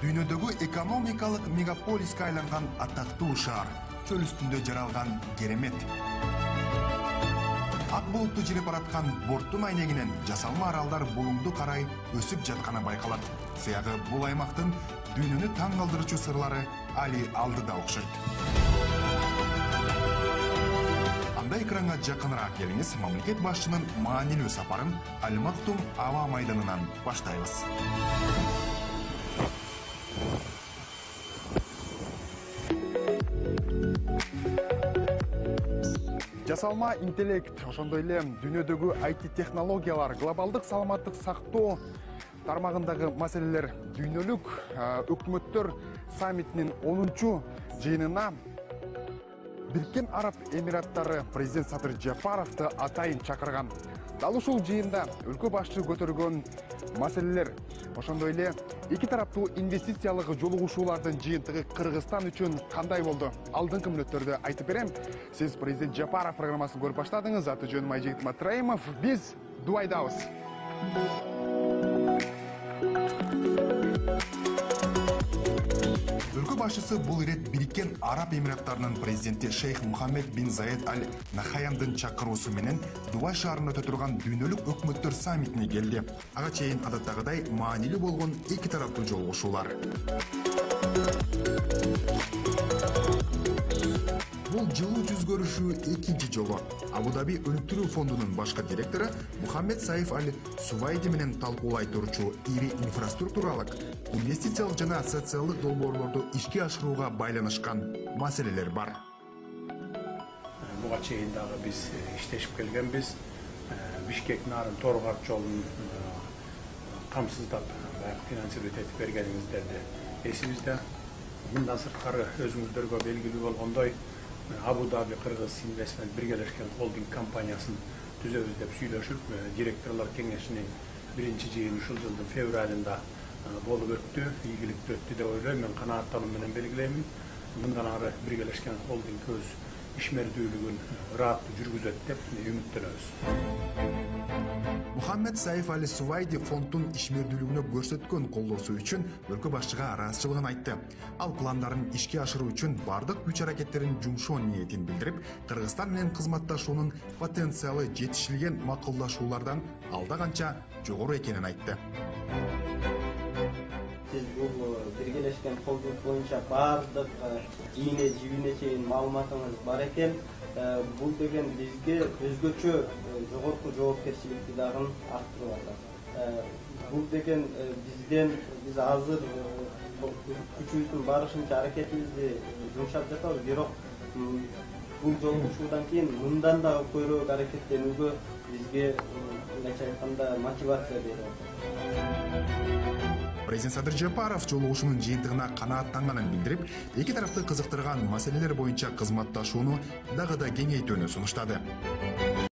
дүйнөдөгү экономикалык мегаполиске айланган атактуу шаар, чөл үстүндө жаралган керемет. Ак булутту жирип бараткан борттун айнегинен жасалма аралдар булуңду карай өсүп жатканы байкалат. Сыягы бул аймактын дүйнөнү таң калтырчу сырлары али алдыда окшойт. Анда экранга жакыныраак келиңиз, мамлекет башчынын маанилүү сапарын Аль-Мактум аба майданынан баштайбыз. Жасалма интеллект, ошондой эле дүйнөдөгү IT технологиялар, глобалдык саламаттык сактоо тармагындагы маселелер дүйнөлүк өкмөттөр саммитинин 10-чу жыйынына Бириккен Араб Эмираттары президент Садыр Жапаровду атайын чакырган. Дал ушул жыйында өлкө башчы көтөргөн маселелер, ошондой эле эки тараптуу инвестициялык жолугушуулардын жыйынтыгы Кыргызстан үчүн кандай болду? Алдыңкы мүнөттөрдө айтып берем. Сиз президент Жапаров программасын көрүп баштадыңыз. Аты жөнүм Айжигит Матраимов. Биз Дубайдабыз. Өлкө башчысы бул ирет Бириккен Араб Эмираттарынын президенти Шейх Мухаммед бин Заед Аль Нахаяндын чакыруусу менен Дубай шаарында өтө турган дүйнөлүк өкмөттөр саммитине келди. Ага чейин адаттагыдай маанилүү болгон эки тараптуу жолугушуулар. Бул жылуу жүз көрүшүү экинчи жолу. Абу-Даби өнүктүрүү фондунун башкы директору Мухаммед Саиф Аль Сувайди менен талкуулай турчу ири инфраструктуралык, инвестициялык жана социалдык долбоорлорду ишке ашырууга байланышкан маселелер бар. Буга чейин дагы биз иштешип келгенбиз. Бишкек Нарын Торгар жолун камсыздап финансировать этип бергениңиздерди эсибизде. Мындан сырткары өзүңүздөргө белгилүү болгондой Абу-Даби Кыргыз Инвестмент биргелешкен холдинг компаниясын түзөбүз деп сүйлөшүп, директорлор кеңешинин биринчи жыйыны ушул жылдын февралында болуп өттү, ийгиликтүү өттү деп ойлойм. Мен канааттануу менен белгилеймин. Мындан ары биргелешкен холдинг өз ишмердүүлүгүн ыраттуу жүргүзөт деп үмүттөнөбүз. Мухаммед Саиф Аль Сувайди фонддун ишмердүүлүгүнө көрсөткөн колдоосу үчүн өлкө башчыга ыраазычылыгын айтты. Ал пландарын ишке ашыруу үчүн бардык күч аракеттерин жумшоо ниетин билдирип, Кыргызстан менен кызматташуунун потенциалы жетишилген макулдашуулардан алда канча жогору экенин айтты. Siz bu birleşken holding boyunca bardıq iğne cibine çeyin malumatınız var eken bu degen bizge özgöçü jogorku joopkerçilikti dagın arttırıp bu degen bizden biz hazır küçüğütün barışınca hareketimizi yumuşap жатабыз. Бирок bu жолугушуудан кийин мындан да көбүрөөк аракеттенүүгө бизге мындайча айтканда мотивация берип Президент Садыр Жапаров жолугушуунун жыйынтыгына канааттанганын билдирип, эки тарапты кызыктырган маселелер боюнча кызматташууну дагы да кеңейтүүнү сунуштады.